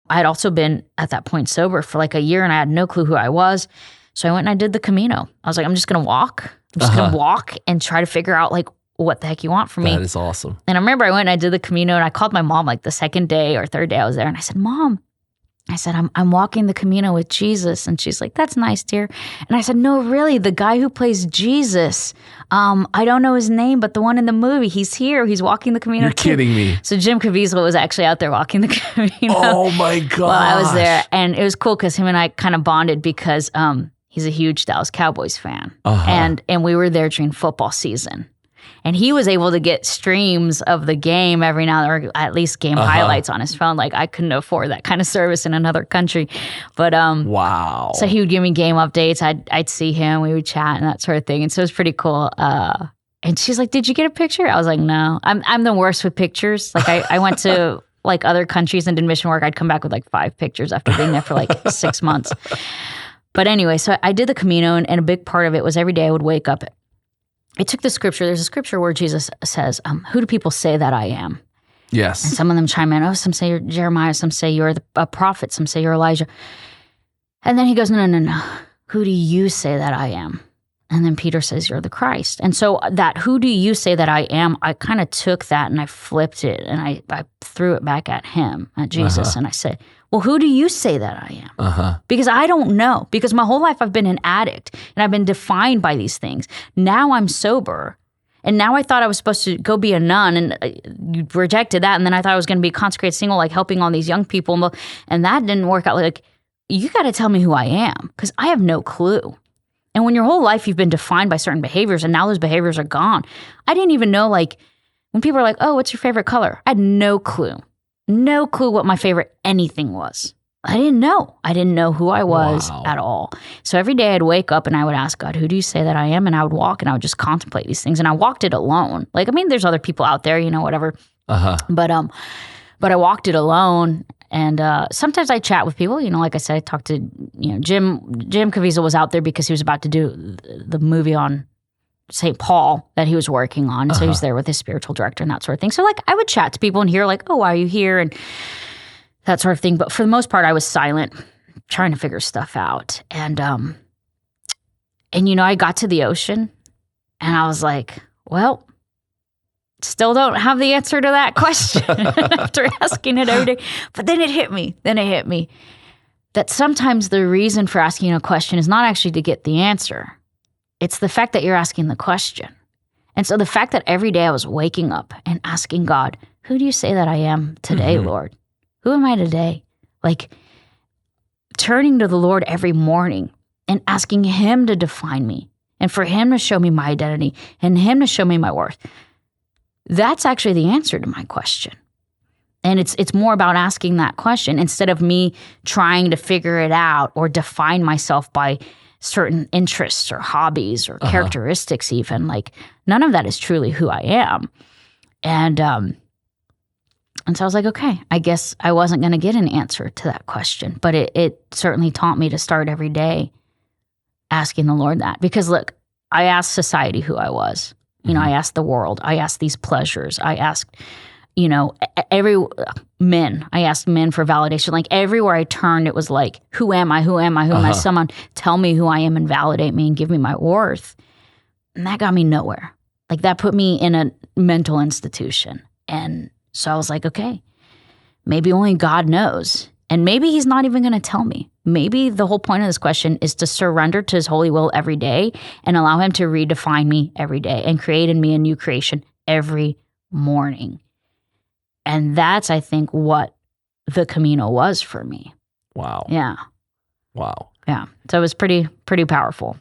I had also been at that point sober for like a year and I had no clue who I was. So I went and I did the Camino. I was like, I'm just going to walk. I'm just going to walk and try to figure out like what the heck you want from me. That is awesome. And I remember I went and I did the Camino and I called my mom like the second day or third day I was there. And I said, Mom, I'm walking the Camino with Jesus. And she's like, that's nice, dear. And I said, no, really, the guy who plays Jesus, I don't know his name, but the one in the movie, he's here. He's walking the Camino. You're kidding me. So Jim Caviezel was actually out there walking the Camino. Oh my gosh. While I was there. And it was cool because him and I kind of bonded because he's a huge Dallas Cowboys fan. And we were there during football season. And he was able to get streams of the game every now and then, or at least game highlights on his phone. Like I couldn't afford that kind of service in another country. But wow. So he would give me game updates. I'd see him. We would chat and that sort of thing. And so it was pretty cool. And she's like, "Did you get a picture?" I was like, "No." I'm the worst with pictures. Like I went to like other countries and did mission work. I'd come back with like 5 pictures after being there for like 6 months. But anyway, so I did the Camino, and a big part of it was every day I would wake up. I took the scripture. There's a scripture where Jesus says, who do people say that I am? Yes. And some of them chime in. Oh, some say you're Jeremiah. Some say you're a prophet. Some say you're Elijah. And then he goes, no. Who do you say that I am? And then Peter says, you're the Christ. And so that who do you say that I am, I kind of took that and I flipped it and I threw it back at him, at Jesus. And I said, well, who do you say that I am? Because I don't know. Because my whole life I've been an addict and I've been defined by these things. Now I'm sober. And now I thought I was supposed to go be a nun, and you rejected that. And then I thought I was going to be a consecrated single, like helping all these young people. And that didn't work out. Like, you got to tell me who I am because I have no clue. And when your whole life you've been defined by certain behaviors and now those behaviors are gone, I didn't even know, like, when people are like, oh, what's your favorite color? I had no clue. No clue what my favorite anything was. I didn't know. I didn't know who I was at all. So every day I'd wake up and I would ask God, who do you say that I am? And I would walk and I would just contemplate these things. And I walked it alone. Like, I mean, there's other people out there, whatever. But I walked it alone. And sometimes I chat with people, like I said, I talked to, Jim Caviezel was out there because he was about to do the movie on St. Paul that he was working on. So he was there with his spiritual director and that sort of thing. So like I would chat to people and hear like, oh, why are you here? And that sort of thing. But for the most part, I was silent, trying to figure stuff out. And I got to the ocean and I was like, well, still don't have the answer to that question after asking it every day. But then it hit me that sometimes the reason for asking a question is not actually to get the answer. It's the fact that you're asking the question. And so the fact that every day I was waking up and asking God, who do you say that I am today, Lord? Who am I today? Like turning to the Lord every morning and asking him to define me and for him to show me my identity and him to show me my worth. That's actually the answer to my question. And it's more about asking that question instead of me trying to figure it out or define myself by certain interests or hobbies or characteristics even. Like none of that is truly who I am. And so I was like, okay, I guess I wasn't going to get an answer to that question. But it certainly taught me to start every day asking the Lord that. Because look, I asked society who I was. I asked the world. I asked these pleasures. I asked, I asked men for validation. Like everywhere I turned, it was like, who am I? Who am I? Who am I? Someone tell me who I am and validate me and give me my worth. And that got me nowhere. Like that put me in a mental institution. And so I was like, okay, maybe only God knows. And maybe he's not even going to tell me. Maybe the whole point of this question is to surrender to his holy will every day and allow him to redefine me every day and create in me a new creation every morning. And that's, I think, what the Camino was for me. Wow. Yeah. Wow. Yeah. So it was pretty powerful.